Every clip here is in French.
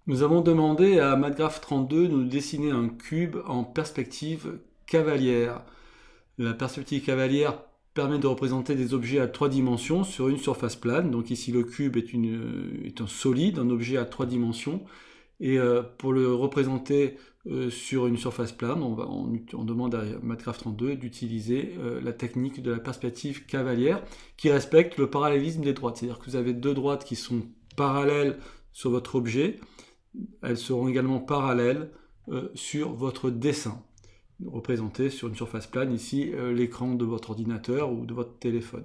Nous avons demandé à MathGraph32 de nous dessiner un cube en perspective cavalière. La perspective cavalière permet de représenter des objets à 3 dimensions sur une surface plane. Donc ici le cube est un solide, un objet à 3 dimensions. Et pour le représenter sur une surface plane, on demande à MathGraph32 d'utiliser la technique de la perspective cavalière qui respecte le parallélisme des droites. C'est-à-dire que vous avez deux droites qui sont parallèles sur votre objet, elles seront également parallèles sur votre dessin, représenté sur une surface plane, ici l'écran de votre ordinateur ou de votre téléphone.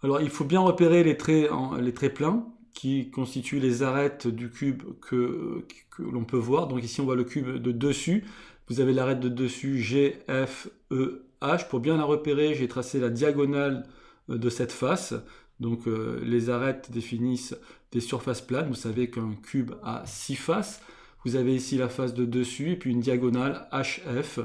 Alors il faut bien repérer les traits pleins qui constituent les arêtes du cube que l'on peut voir. Donc ici on voit le cube de dessus, vous avez l'arête de dessus G, F, E, H. Pour bien la repérer, j'ai tracé la diagonale de cette face. Donc les arêtes définissent des surfaces planes. Vous savez qu'un cube a 6 faces. Vous avez ici la face de dessus et puis une diagonale HF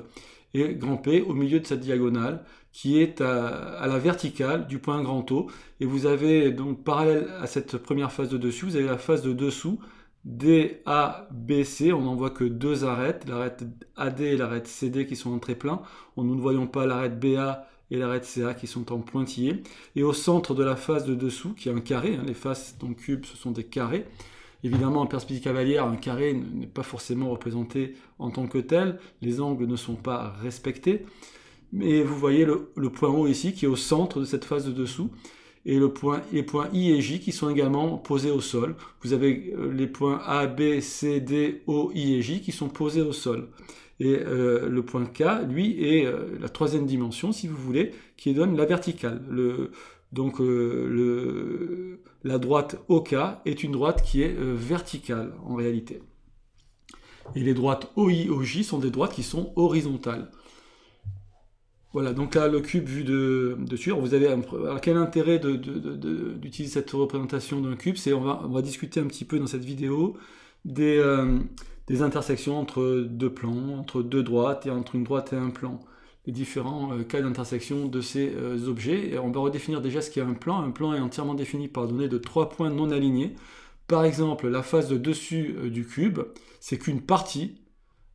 et grand P au milieu de cette diagonale qui est à la verticale du point grand O. Et vous avez donc parallèle à cette première face de dessus, vous avez la face de dessous DABC. On n'en voit que deux arêtes, l'arête AD et l'arête CD qui sont en trait plein. Nous ne voyons pas l'arête BA et l'arête CA qui sont en pointillé. Et au centre de la face de dessous, qui est un carré, les faces d'un cube, ce sont des carrés. Évidemment, en perspective cavalière, un carré n'est pas forcément représenté en tant que tel. Les angles ne sont pas respectés. Mais vous voyez le point O ici, qui est au centre de cette face de dessous. Et les points I et J qui sont également posés au sol. Vous avez les points A, B, C, D, O, I et J qui sont posés au sol. Et le point K, lui, est la troisième dimension, si vous voulez, qui donne la verticale. La droite OK est une droite qui est verticale, en réalité. Et les droites OI, OJ sont des droites qui sont horizontales. Voilà, donc là, le cube vu de dessus. Alors, quel intérêt d'utiliser cette représentation d'un cube? On va discuter un petit peu dans cette vidéo des intersections entre deux plans, entre deux droites et entre une droite et un plan. Les différents cas d'intersection de ces objets. Et on va redéfinir déjà ce qu'est un plan. Un plan est entièrement défini par données de 3 points non alignés. Par exemple, la face de dessus du cube, c'est qu'une partie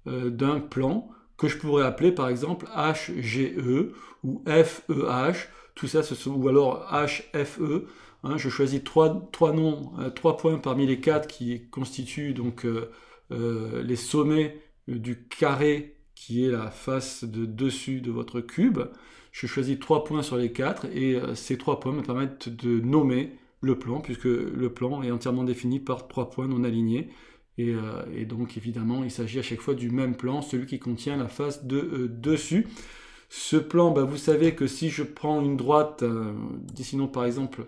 d'un plan que je pourrais appeler par exemple HGE ou FEH, tout ça, ou alors HFE. Je choisis trois points parmi les 4 qui constituent donc les sommets du carré qui est la face de dessus de votre cube. Je choisis 3 points sur les 4 et ces 3 points me permettent de nommer le plan, puisque le plan est entièrement défini par 3 points non alignés. Et donc évidemment, il s'agit à chaque fois du même plan, celui qui contient la face de dessus. Ce plan, vous savez que si je prends une droite, dessinons par exemple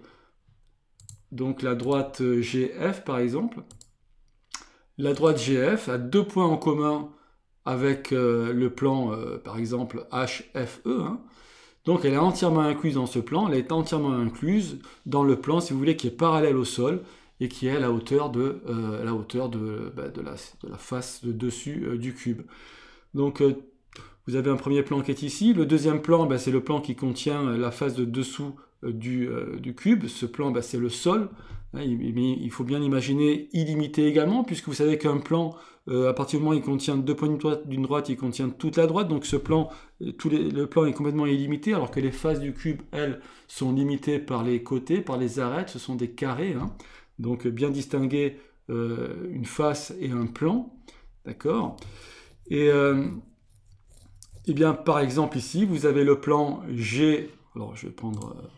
donc la droite GF par exemple, la droite GF a 2 points en commun avec le plan par exemple HFE. Donc elle est entièrement incluse dans ce plan, elle est entièrement incluse dans le plan, si vous voulez, qui est parallèle au sol et qui est à la hauteur de la face de dessus du cube. Donc vous avez un premier plan qui est ici. Le deuxième plan, c'est le plan qui contient la face de dessous du cube. Ce plan, c'est le sol. Il faut bien l'imaginer illimité également, puisque vous savez qu'un plan, à partir du moment où il contient 2 points d'une droite, il contient toute la droite. Donc ce plan, le plan est complètement illimité, alors que les faces du cube, elles, sont limitées par les côtés, par les arêtes. Ce sont des carrés. Donc bien distinguer une face et un plan. D'accord. Et bien, par exemple, ici, vous avez le plan G. Alors, je vais prendre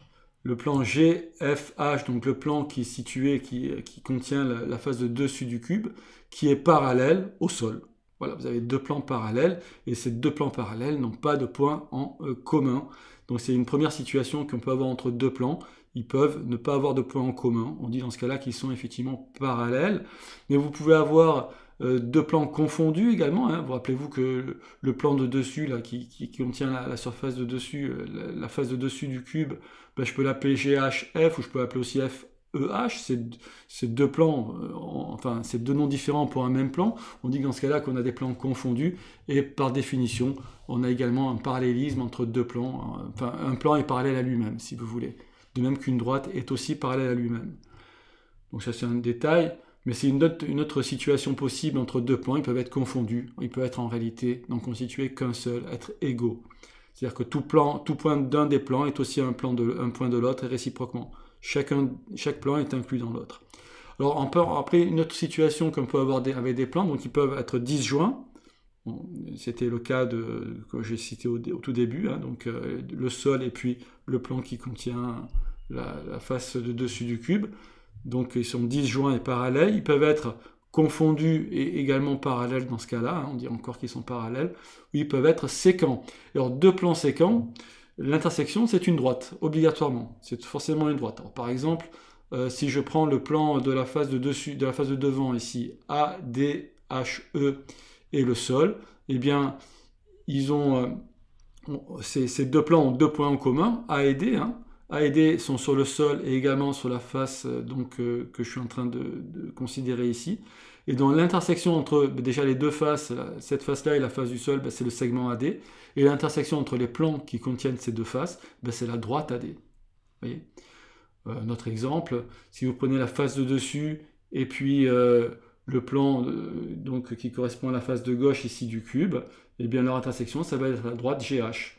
le plan GFH, donc le plan qui est situé, qui contient la face de dessus du cube, qui est parallèle au sol. Voilà, vous avez 2 plans parallèles, et ces 2 plans parallèles n'ont pas de point en commun. Donc, c'est une première situation qu'on peut avoir entre 2 plans. Ils peuvent ne pas avoir de point en commun. On dit dans ce cas-là qu'ils sont effectivement parallèles. Mais vous pouvez avoir 2 plans confondus également. Vous rappelez-vous que le plan de dessus, là, qui contient la surface de dessus, la face de dessus du cube, je peux l'appeler GHF ou je peux l'appeler aussi FEH. C'est 2 plans, c'est 2 noms différents pour un même plan. On dit dans ce cas-là qu'on a des plans confondus et par définition, on a également un parallélisme entre 2 plans. Un plan est parallèle à lui-même, si vous voulez. De même qu'une droite est aussi parallèle à lui-même. Donc ça, c'est un détail. Mais c'est une autre situation possible entre deux plans, ils peuvent être confondus, ils peuvent être en réalité non constitués qu'un seul, être égaux. C'est-à-dire que tout point d'un des plans est aussi un point de l'autre et réciproquement. Chaque plan est inclus dans l'autre. Alors après, une autre situation qu'on peut avoir avec des plans, donc ils peuvent être disjoints. Bon, c'était le cas que j'ai cité au tout début, hein, donc le sol et puis le plan qui contient la face de dessus du cube. Donc ils sont disjoints et parallèles. Ils peuvent être confondus et également parallèles dans ce cas-là, hein, on dit encore qu'ils sont parallèles, ou ils peuvent être séquents. Alors deux plans séquents, l'intersection c'est une droite, obligatoirement, c'est forcément une droite. Alors, par exemple, si je prends le plan de la face de dessus, de la face de devant ici, AD, HE et le sol, eh bien ces deux plans ont deux points en commun, A et D, hein. A et D sont sur le sol et également sur la face que je suis en train de considérer ici. Et dans l'intersection entre déjà les deux faces, cette face-là et la face du sol, c'est le segment AD. Et l'intersection entre les plans qui contiennent ces deux faces, c'est la droite AD. Vous voyez, notre exemple, si vous prenez la face de dessus et puis le plan qui correspond à la face de gauche ici du cube, eh bien leur intersection, ça va être la droite GH.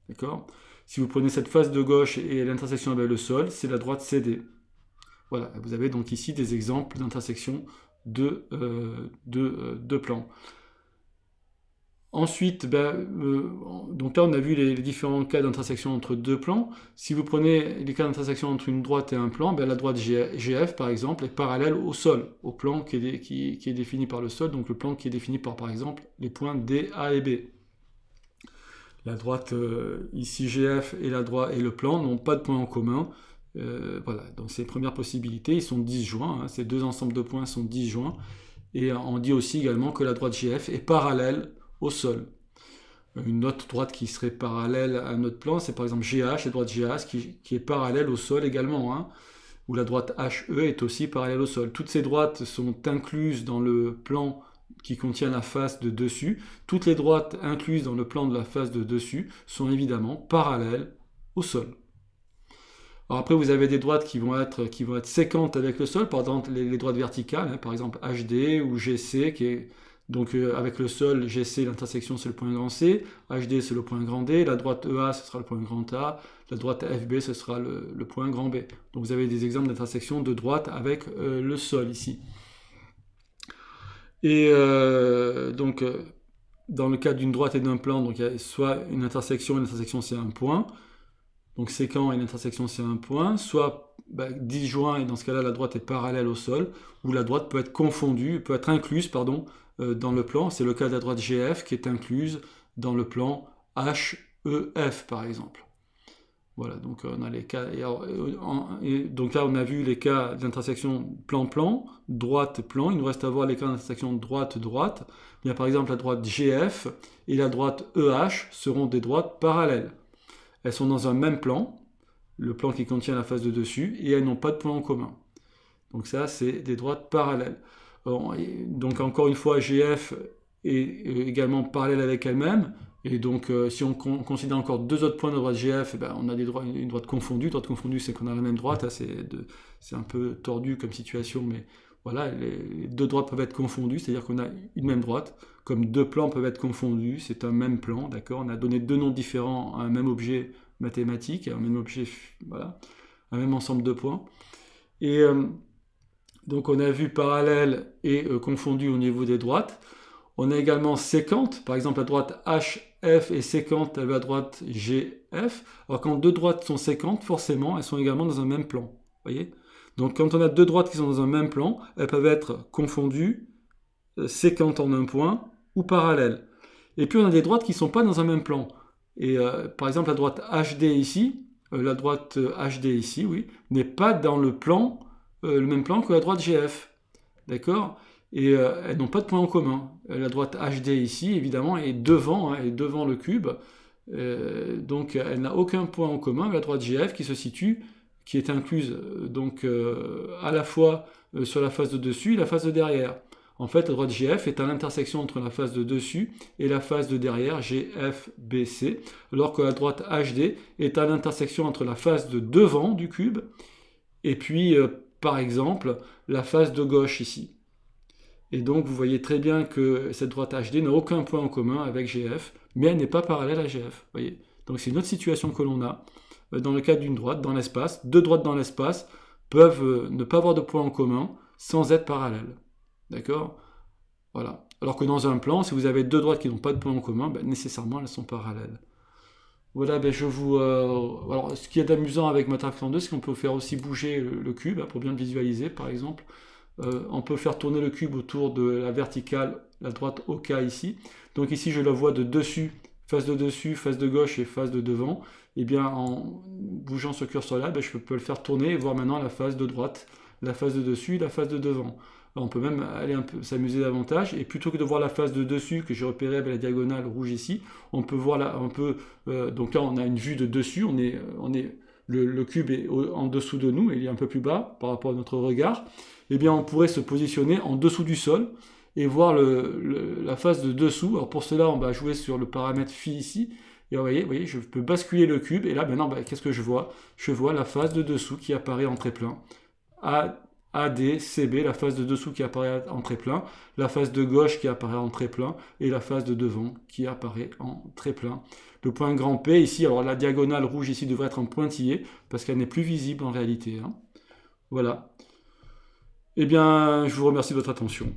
D'accord ? Si vous prenez cette face de gauche et l'intersection avec le sol, c'est la droite CD. Voilà, vous avez donc ici des exemples d'intersection de plans. Ensuite, donc là on a vu les différents cas d'intersection entre deux plans. Si vous prenez les cas d'intersection entre une droite et un plan, la droite GF par exemple est parallèle au sol, au plan qui est défini par le sol, donc le plan qui est défini par exemple les points D, A et B. La droite ici GF et le plan n'ont pas de points en commun. Voilà, donc c'est les premières possibilités, ils sont disjoints, hein, ces deux ensembles de points sont disjoints. Et on dit aussi également que la droite GF est parallèle au sol. Une autre droite qui serait parallèle à notre plan, c'est par exemple GH, la droite GH qui est parallèle au sol également, hein, où la droite HE est aussi parallèle au sol. Toutes ces droites sont incluses dans le plan qui contient la face de dessus. Toutes les droites incluses dans le plan de la face de dessus sont évidemment parallèles au sol. Alors après, vous avez des droites qui vont être séquentes avec le sol, par exemple les droites verticales, hein, par exemple HD ou GC, qui est donc avec le sol, GC, l'intersection c'est le point grand C, HD c'est le point grand D, la droite EA ce sera le point grand A, la droite FB ce sera le point grand B. Donc vous avez des exemples d'intersection de droite avec le sol ici. Et dans le cas d'une droite et d'un plan, donc il y a soit une intersection c'est un point, donc séquent et l'intersection c'est un point, soit disjoint et dans ce cas-là la droite est parallèle au sol, ou la droite peut être confondue, peut être incluse, dans le plan, c'est le cas de la droite GF qui est incluse dans le plan HEF par exemple. Voilà, donc on a les cas, donc là on a vu les cas d'intersection plan-plan, droite-plan, il nous reste à voir les cas d'intersection droite-droite. Il y a par exemple la droite GF et la droite EH seront des droites parallèles. Elles sont dans un même plan, le plan qui contient la face de dessus, et elles n'ont pas de point en commun. Donc ça c'est des droites parallèles. Donc encore une fois, GF est également parallèle avec elle-même. Et donc, si on considère encore deux autres points de droite GF, on a une droite confondue. Droite confondue, c'est qu'on a la même droite. Hein, c'est un peu tordu comme situation, mais voilà, les deux droites peuvent être confondues, c'est-à-dire qu'on a une même droite. Comme deux plans peuvent être confondus, c'est un même plan, d'accord ? On a donné deux noms différents à un même objet mathématique, un même objet, voilà, un même ensemble de points. Et donc, on a vu parallèle et confondu au niveau des droites. On a également séquente, par exemple la droite HF est séquente à la droite GF. Alors quand deux droites sont séquentes, forcément, elles sont également dans un même plan. Voyez ? Donc quand on a deux droites qui sont dans un même plan, elles peuvent être confondues, séquentes en un point, ou parallèles. Et puis on a des droites qui ne sont pas dans un même plan. Et par exemple la droite HD ici, oui, n'est pas dans le même plan que la droite GF. D'accord ? Et elles n'ont pas de point en commun. La droite HD ici, évidemment, est devant le cube. Donc elle n'a aucun point en commun avec la droite GF qui est incluse à la fois sur la face de dessus et la face de derrière. En fait, la droite GF est à l'intersection entre la face de dessus et la face de derrière, GFBC, alors que la droite HD est à l'intersection entre la face de devant du cube et puis par exemple, la face de gauche ici. Et donc, vous voyez très bien que cette droite HD n'a aucun point en commun avec GF, mais elle n'est pas parallèle à GF. Voyez. Donc, c'est une autre situation que l'on a dans le cadre d'une droite dans l'espace. Deux droites dans l'espace peuvent ne pas avoir de point en commun sans être parallèles. D'accord? Voilà. Alors que dans un plan, si vous avez deux droites qui n'ont pas de point en commun, ben, nécessairement, elles sont parallèles. Voilà, ben je vous. Alors, ce qui est amusant avec Matrix 2, c'est qu'on peut faire aussi bouger le cube, hein, pour bien le visualiser, par exemple. On peut faire tourner le cube autour de la verticale, la droite OK ici. Donc ici, je la vois de dessus, face de gauche et face de devant. Et bien, en bougeant ce curseur-là, ben, je peux le faire tourner et voir maintenant la face de droite, la face de dessus et la face de devant. Alors, on peut même aller un peu s'amuser davantage. Et plutôt que de voir la face de dessus que j'ai repérée avec la diagonale rouge ici, on peut voir là, donc là, on a une vue de dessus. Le cube est en dessous de nous, il est un peu plus bas par rapport à notre regard. Eh bien, on pourrait se positionner en dessous du sol et voir la face de dessous. Alors pour cela, on va jouer sur le paramètre phi ici. Et vous voyez, je peux basculer le cube. Et là, maintenant, qu'est-ce que je vois? Je vois la face de dessous qui apparaît en trait-plein. AD, CB, la face de dessous qui apparaît en trait-plein, la face de gauche qui apparaît en trait-plein, et la face de devant qui apparaît en trait-plein. Le point grand P ici, alors la diagonale rouge ici devrait être en pointillé, parce qu'elle n'est plus visible en réalité. Hein. Voilà. Eh bien, je vous remercie de votre attention.